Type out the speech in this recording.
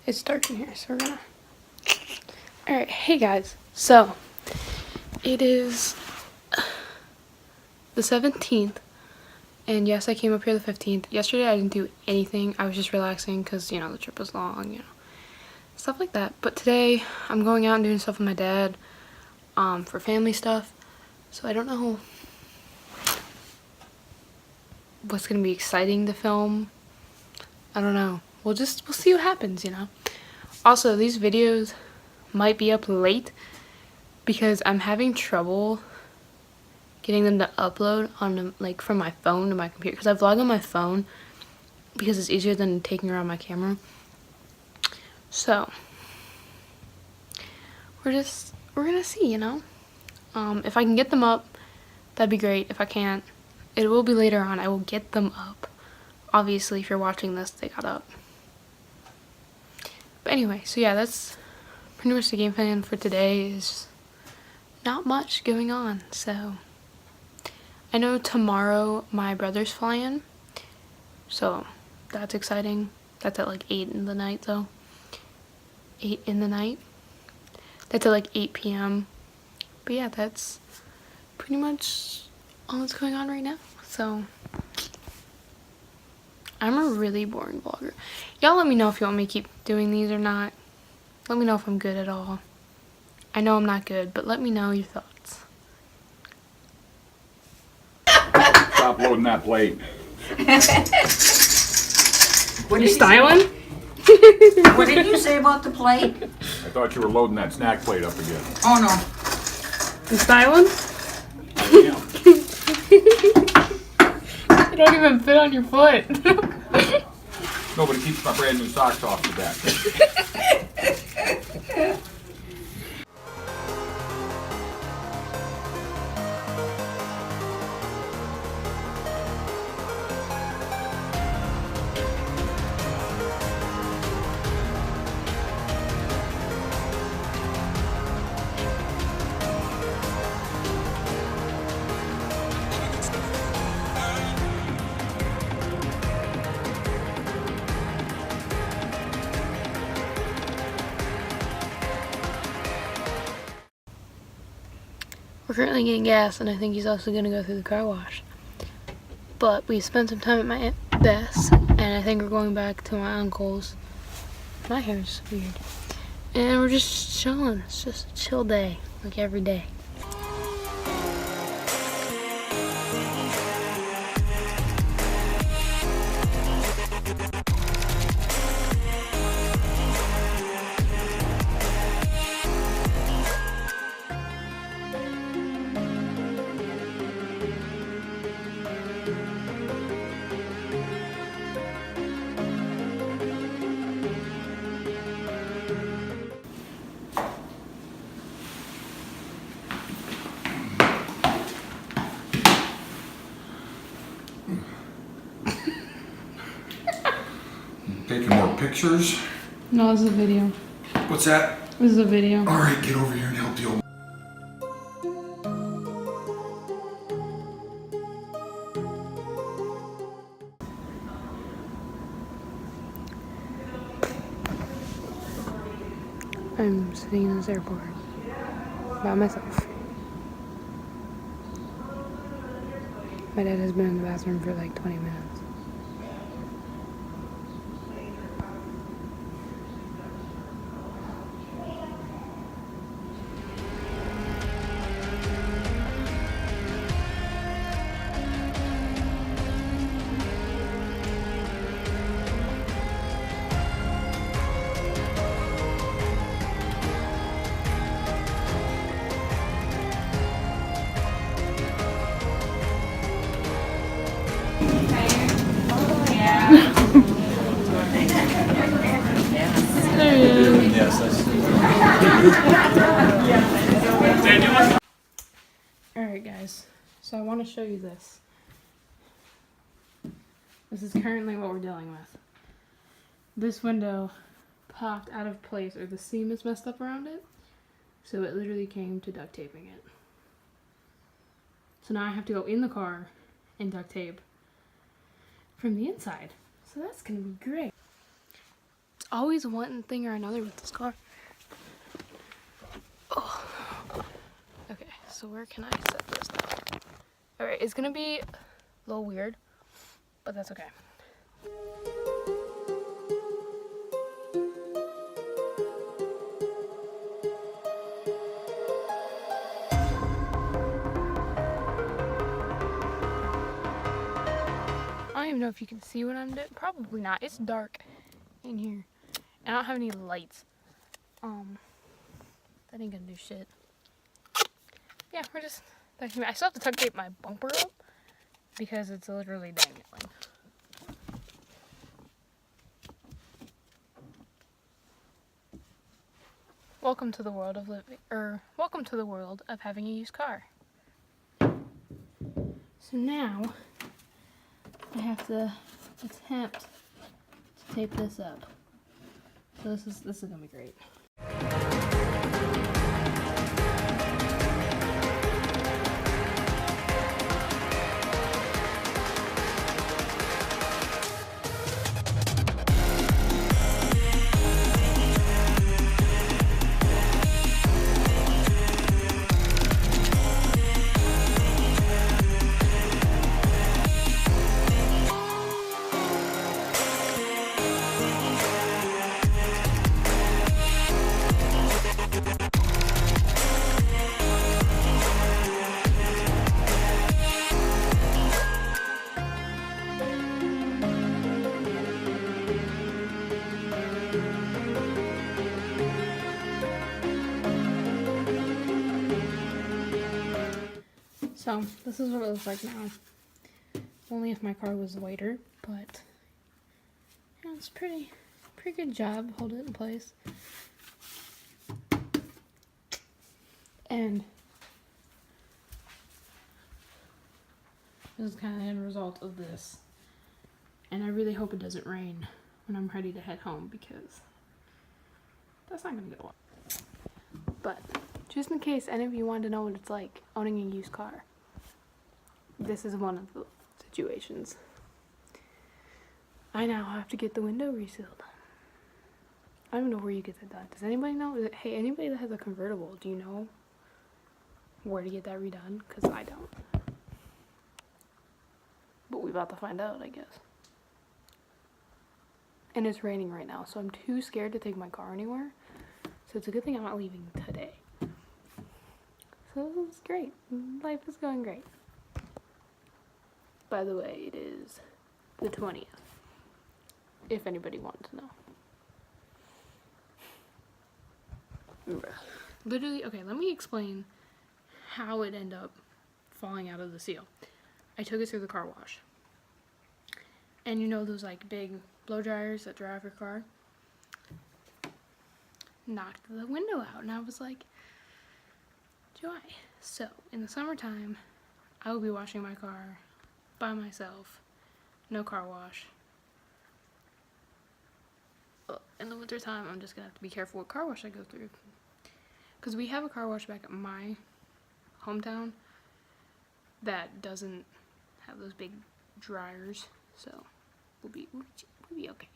It's dark in here, so we're gonna... Alright, hey guys. So, it is the 17th. And yes, I came up here the 15th. Yesterday I didn't do anything. I was just relaxing because, you know, the trip was long, you know. Stuff like that. But today, I'm going out and doing stuff with my dad for family stuff. So I don't know what's going to be exciting to film. I don't know. We'll see what happens, you know. Also, these videos might be up late because I'm having trouble getting them to upload on like from my phone to my computer, because I vlog on my phone because it's easier than taking around my camera. So we're gonna see, you know. If I can get them up, that'd be great. If I can't, it will be later on. I will get them up. Obviously, if you're watching this, they got up. But anyway, so yeah, that's pretty much the game plan for today. Is not much going on. So I know tomorrow my brother's flying, so that's exciting. That's at like 8 in the night though. 8 in the night. That's at like 8 p.m. But yeah, that's pretty much all that's going on right now. So I'm a really boring vlogger. Y'all let me know if you want me to keep doing these or not. Let me know if I'm good at all. I know I'm not good, but let me know your thoughts. Stop loading that plate. What are you styling? What did you say about the plate? I thought you were loading that snack plate up again. Oh no. You styling? Yeah. They don't even fit on your foot. Nobody keeps my brand new socks off the back. We're currently getting gas, and I think he's also gonna go through the car wash. But we spent some time at my Aunt Beth's, and I think we're going back to my uncle's. My hair's weird. And we're just chilling. It's just a chill day, like every day. Taking more pictures. No, this is a video. What's that? This is a video. All right, get over here and help the old. I'm sitting in this airport by myself. My dad has been in the bathroom for like 20 minutes. There he is. Yes, I see. Alright guys, so I want to show you this. This is currently what we're dealing with. This window popped out of place, or the seam is messed up around it. So it literally came to duct taping it. So now I have to go in the car and duct tape from the inside. So that's going to be great. always one thing or another with this car. Oh. Okay, so where can I set this down? Alright, it's gonna be a little weird, but that's okay. I don't even know if you can see what I'm doing. Probably not. It's dark in here. And I don't have any lights. That ain't gonna do shit. Yeah, we're just... I still have to tuck tape my bumper up because it's literally dangling. Welcome to the world of welcome to the world of having a used car. So now I have to attempt to tape this up. So this is gonna be great. So this is what it looks like now. Only if my car was whiter, but yeah, it's pretty good job holding it in place. And this is kind of the end result of this. And I really hope it doesn't rain when I'm ready to head home because that's not gonna go well. But just in case any of you want to know what it's like owning a used car, this is one of the situations. I now have to get the window resealed. I don't know where you get that done. Does anybody know? Hey, anybody that has a convertible, do you know where to get that redone? Because I don't. But we're about to find out, I guess. And it's raining right now, so I'm too scared to take my car anywhere. So it's a good thing I'm not leaving today. So it's great. Life is going great. By the way, it is the 20th. If anybody wanted to know. Literally, okay, let me explain how it ended up falling out of the seal. I took it through the car wash. And you know those like big blow dryers that dry off your car? Knocked the window out, and I was like, joy. So, in the summertime, I will be washing my car by myself. No car wash. In the wintertime, I'm just gonna have to be careful what car wash I go through. Because we have a car wash back at my hometown that doesn't have those big dryers, so we'll be okay.